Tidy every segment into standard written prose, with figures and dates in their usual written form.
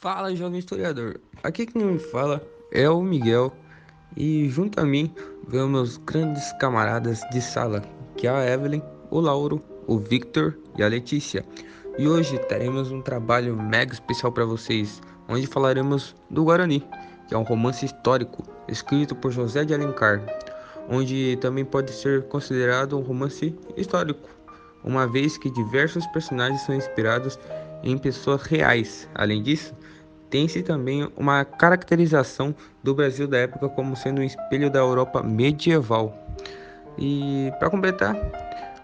Fala, jovem historiador. Aqui quem me fala é o Miguel e junto a mim vêm meus grandes camaradas de sala, que é a Evelyn, o Lauro, o Victor e a Letícia. E hoje teremos um trabalho mega especial para vocês, onde falaremos do Guarani, que é um romance histórico escrito por José de Alencar, onde também pode ser considerado um romance histórico, uma vez que diversos personagens são inspirados em pessoas reais. Além disso, tem-se também uma caracterização do Brasil da época como sendo um espelho da Europa medieval. E para completar,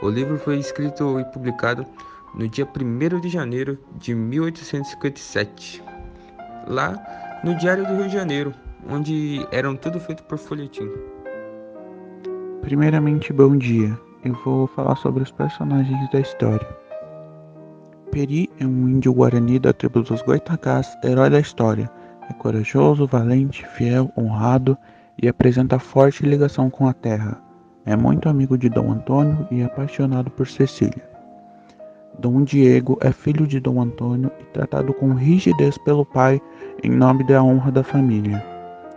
o livro foi escrito e publicado no dia 1º de janeiro de 1857, lá no Diário do Rio de Janeiro, onde eram tudo feito por folhetim. Primeiramente, bom dia. Eu vou falar sobre os personagens da história. Peri é um índio guarani da tribo dos Goitacás, herói da história. É corajoso, valente, fiel, honrado e apresenta forte ligação com a terra. É muito amigo de Dom Antônio e apaixonado por Cecília. Dom Diego é filho de Dom Antônio e tratado com rigidez pelo pai em nome da honra da família.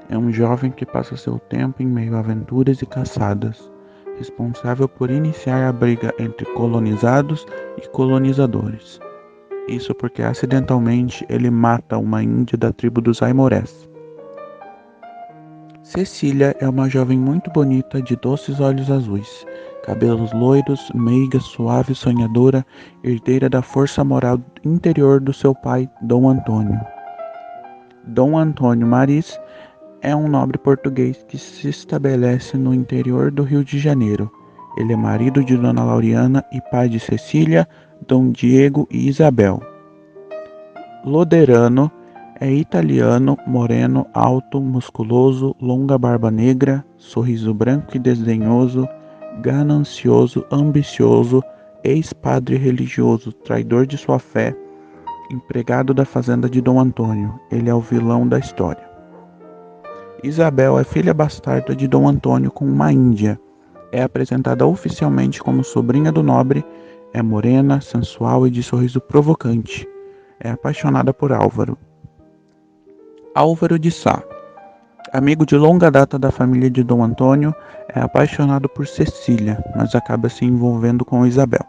É um jovem que passa seu tempo em meio a aventuras e caçadas, responsável por iniciar a briga entre colonizados e colonizadores. Isso porque acidentalmente ele mata uma índia da tribo dos Aimorés. Cecília é uma jovem muito bonita de doces olhos azuis, cabelos loiros, meiga, suave, sonhadora, herdeira da força moral interior do seu pai, Dom Antônio. Dom Antônio Maris é um nobre português que se estabelece no interior do Rio de Janeiro. Ele é marido de Dona Lauriana e pai de Cecília, Dom Diego e Isabel. Loderano é italiano, moreno, alto, musculoso, longa barba negra, sorriso branco e desdenhoso, ganancioso, ambicioso, ex-padre religioso, traidor de sua fé, empregado da fazenda de Dom Antônio. Ele é o vilão da história. Isabel é filha bastarda de Dom Antônio com uma índia. É apresentada oficialmente como sobrinha do nobre, é morena, sensual e de sorriso provocante. É apaixonada por Álvaro. Álvaro de Sá, amigo de longa data da família de Dom Antônio, é apaixonado por Cecília, mas acaba se envolvendo com Isabel.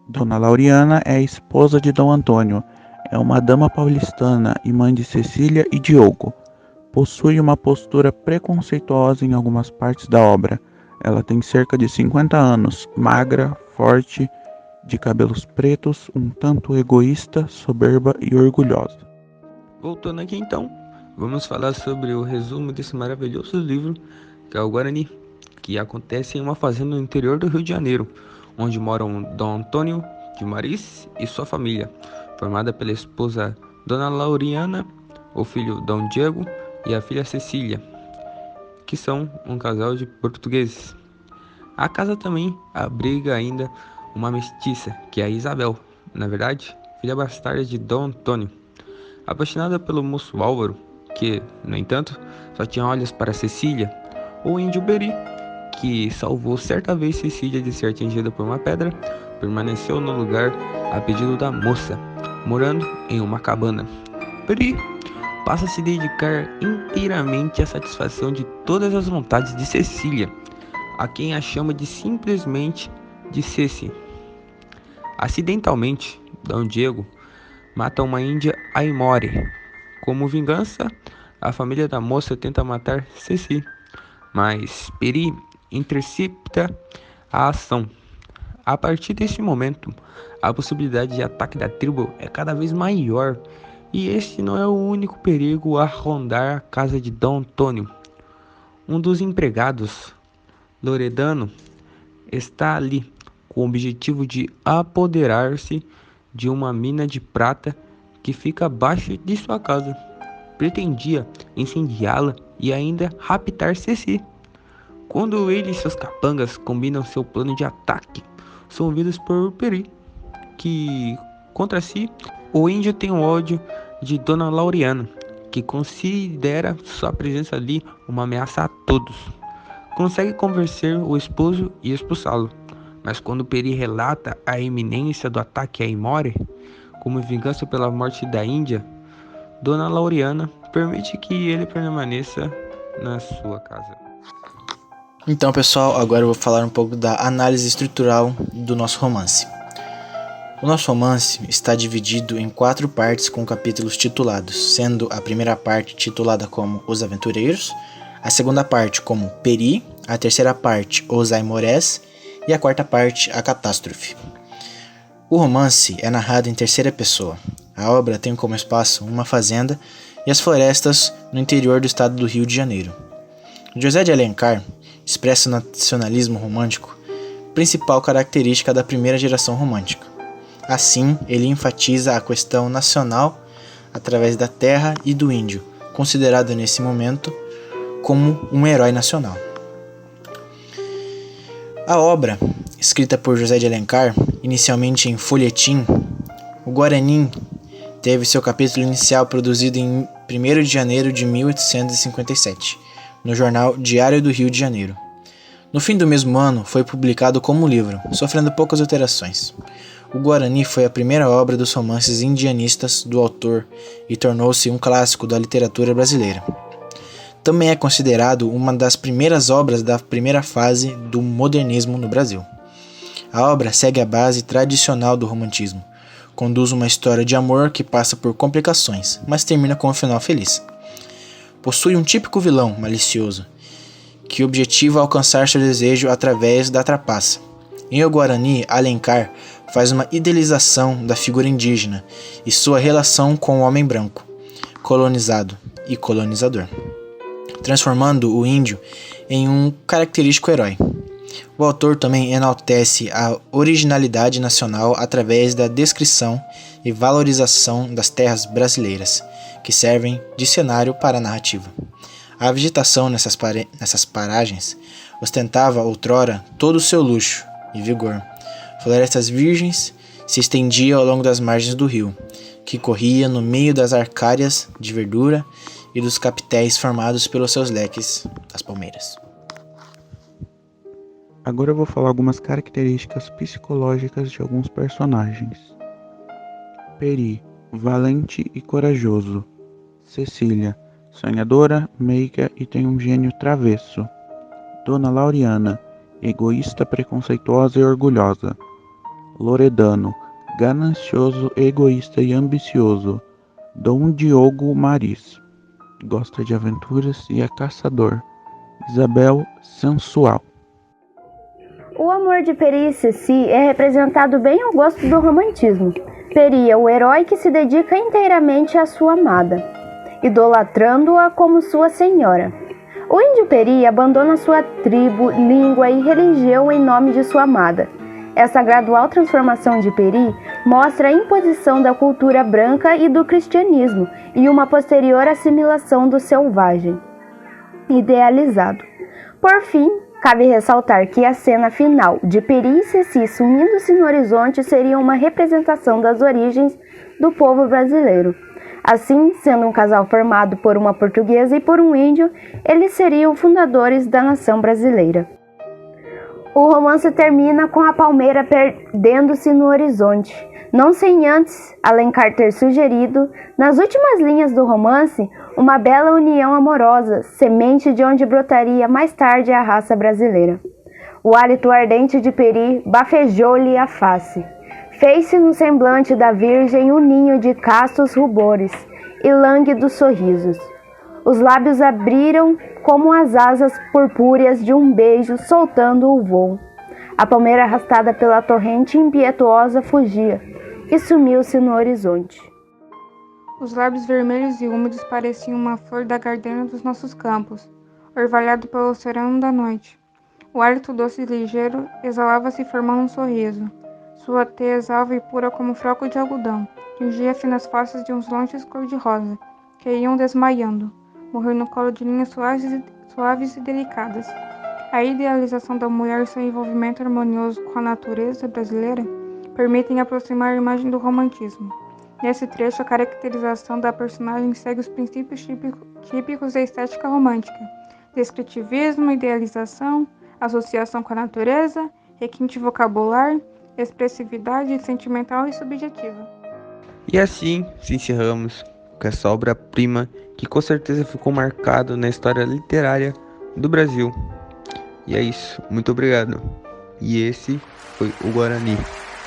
Dona Lauriana é a esposa de Dom Antônio, é uma dama paulistana e mãe de Cecília e Diogo. Possui uma postura preconceituosa em algumas partes da obra. Ela tem cerca de 50 anos, magra, forte, de cabelos pretos, um tanto egoísta, soberba e orgulhosa. Voltando aqui então, vamos falar sobre o resumo desse maravilhoso livro, que é o Guarani, que acontece em uma fazenda no interior do Rio de Janeiro, onde moram Dom Antônio de Maris e sua família, formada pela esposa Dona Lauriana, o filho Dom Diego e a filha Cecília, que são um casal de portugueses. A casa também abriga ainda uma mestiça, que é a Isabel, na verdade, filha bastarda de Dom Antônio. Apaixonada pelo moço Álvaro, que, no entanto, só tinha olhos para Cecília, o índio Beri, que salvou certa vez Cecília de ser atingida por uma pedra, permaneceu no lugar a pedido da moça, morando em uma cabana. Beri passa a se dedicar inteiramente à satisfação de todas as vontades de Cecília, a quem a chama de simplesmente de Ceci. Acidentalmente, Dom Diego mata uma índia Aimore. Como vingança, a família da moça tenta matar Ceci, mas Peri intercepta a ação. A partir desse momento, a possibilidade de ataque da tribo é cada vez maior, e este não é o único perigo a rondar a casa de Dom Antônio. Um dos empregados, Loredano, está ali com o objetivo de apoderar-se de uma mina de prata que fica abaixo de sua casa. Pretendia incendiá-la e ainda raptar Ceci. Quando ele e seus capangas combinam seu plano de ataque, são ouvidos por Peri, que, contra si, o índio tem um ódio de Dona Lauriana, que considera sua presença ali uma ameaça a todos. Consegue convencer o esposo e expulsá-lo, mas quando Peri relata a iminência do ataque a Imore, como vingança pela morte da Índia, Dona Lauriana permite que ele permaneça na sua casa. Então, pessoal, agora eu vou falar um pouco da análise estrutural do nosso romance. O nosso romance está dividido em 4 partes com capítulos titulados, sendo a primeira parte titulada como Os Aventureiros, a segunda parte como Peri, a terceira parte Os Aimorés e a quarta parte A Catástrofe. O romance é narrado em terceira pessoa. A obra tem como espaço uma fazenda e as florestas no interior do estado do Rio de Janeiro. José de Alencar expressa o nacionalismo romântico, principal característica da primeira geração romântica. Assim, ele enfatiza a questão nacional através da terra e do índio, considerado nesse momento como um herói nacional. A obra, escrita por José de Alencar, inicialmente em folhetim, o Guarani teve seu capítulo inicial produzido em 1º de janeiro de 1857, no jornal Diário do Rio de Janeiro. No fim do mesmo ano, foi publicado como livro, sofrendo poucas alterações. O Guarani foi a primeira obra dos romances indianistas do autor e tornou-se um clássico da literatura brasileira. Também é considerado uma das primeiras obras da primeira fase do modernismo no Brasil. A obra segue a base tradicional do romantismo. Conduz uma história de amor que passa por complicações, mas termina com um final feliz. Possui um típico vilão malicioso, que objetiva alcançar seu desejo através da trapaça. Em O Guarani, Alencar faz uma idealização da figura indígena e sua relação com o homem branco, colonizado e colonizador, transformando o índio em um característico herói. O autor também enaltece a originalidade nacional através da descrição e valorização das terras brasileiras, que servem de cenário para a narrativa. A vegetação nessas paragens ostentava outrora todo o seu luxo e vigor. Florestas virgens se estendiam ao longo das margens do rio, que corria no meio das arcárias de verdura e dos capitéis formados pelos seus leques das palmeiras. Agora eu vou falar algumas características psicológicas de alguns personagens. Peri, valente e corajoso. Cecília, sonhadora, meiga e tem um gênio travesso. Dona Lauriana, egoísta, preconceituosa e orgulhosa. Loredano, ganancioso, egoísta e ambicioso. Dom Diogo Maris, gosta de aventuras e é caçador. Isabel, sensual. O amor de Peri e Ceci é representado bem ao gosto do romantismo. Peri é o herói que se dedica inteiramente à sua amada, idolatrando-a como sua senhora. O índio Peri abandona sua tribo, língua e religião em nome de sua amada. Essa gradual transformação de Peri mostra a imposição da cultura branca e do cristianismo e uma posterior assimilação do selvagem idealizado. Por fim, cabe ressaltar que a cena final de Peri e Ceci sumindo-se no horizonte seria uma representação das origens do povo brasileiro. Assim, sendo um casal formado por uma portuguesa e por um índio, eles seriam fundadores da nação brasileira. O romance termina com a palmeira perdendo-se no horizonte, não sem antes Alencar ter sugerido, nas últimas linhas do romance, uma bela união amorosa, semente de onde brotaria mais tarde a raça brasileira. O hálito ardente de Peri bafejou-lhe a face. Fez-se no semblante da Virgem um ninho de castos rubores e lânguidos sorrisos. Os lábios abriram como as asas purpúreas de um beijo soltando o vôo. A palmeira arrastada pela torrente impetuosa fugia e sumiu-se no horizonte. Os lábios vermelhos e úmidos pareciam uma flor da gardenia dos nossos campos, orvalhado pelo sereno da noite. O hálito doce e ligeiro exalava-se formando um sorriso. Sua tez alva e pura como floco de algodão tingia finas faces de uns longes cor-de-rosa, que iam desmaiando, morrer no colo de linhas suaves e delicadas. A idealização da mulher e seu envolvimento harmonioso com a natureza brasileira permitem aproximar a imagem do romantismo. Nesse trecho, a caracterização da personagem segue os princípios típicos da estética romântica: descritivismo, idealização, associação com a natureza, requinte vocabular, expressividade sentimental e subjetiva. E assim se encerramos com essa obra-prima que com certeza ficou marcado na história literária do Brasil. E é isso, muito obrigado. E esse foi o Guarani,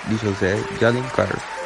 de José de Alencar.